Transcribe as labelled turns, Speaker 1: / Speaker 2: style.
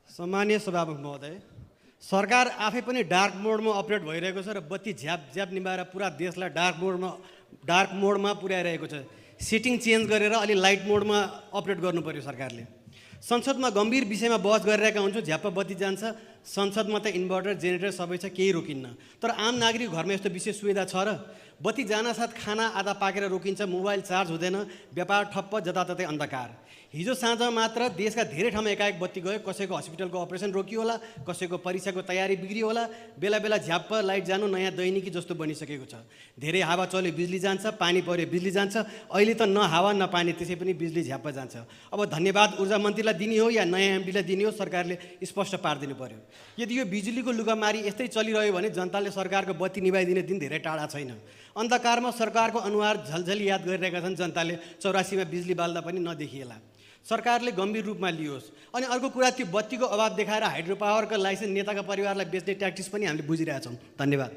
Speaker 1: सम्मानीय सभामुख महोदय, सरकार आफै पनि डार्क मोडमा अपरेट भइरहेको छ र बत्ती झ्याप झ्याप निभाएर पुरा देशलाई डार्क मोडमा पुर्याइरहेको छ। सेटिङ चेन्ज गरेर अलि लाइट मोडमा अपरेट गर्नु पर्यो सरकारले। संसदमा गम्भीर विषयमा बहस गरिरहेका हुन्छौँ, झ्याप्प बत्ती जान्छ, संसदमा त इन्भर्टर जेनेरेटर सबै छ, केही रोकिन्न। तर आम नागरिक घरमा यस्तो विशेष सुविधा छ र? बत्ती जानासाथ खाना आधा पाकेर रोकिन्छ, मोबाइल चार्ज हुँदैन, व्यापार ठप्प, जताततै अन्धकार। हिजो साँझ मात्र देशका धेरै ठाउँमा एकाएक बत्ती गयो, कसैको हस्पिटलको अपरेसन रोकियो होला, कसैको परीक्षाको तयारी बिग्रियो होला, बेला बेला झ्याप्प लाइट जानु नयाँ दैनिकी जस्तो बनिसकेको छ। धेरै हावा चल्यो बिजुली जान्छ, पानी पर्यो बिजुली जान्छ, अहिले त न हावा न पानी, त्यसै पनि बिजुली झ्याप्प जान्छ। अब धन्यवाद ऊर्जा मन्त्रीलाई दिने हो या नयाँ एमडीलाई दिने हो, सरकारले स्पष्ट पारिदिनु पर्यो। यदि यो बिजुलीको लुगामारी यस्तै चलिरह्यो भने जनताले सरकारको बत्ती निभाइदिने दिन धेरै टाढा छैन। अन्धकारमा सरकारको अनुहार झलझली याद गरिरहेका छन् जनताले। 84मा बिजुली बाल्दा पनि नदेखिएला। सरकारले गम्भीर रूपमा लियोस्। अनि अर्को कुरा, त्यो बत्तीको अभाव देखाएर हाइड्रो पावरको लाइसेन्स नेताका परिवारलाई बेच्ने ट्याक्टिक्स पनि हामीले बुझिरहेछौँ। धन्यवाद।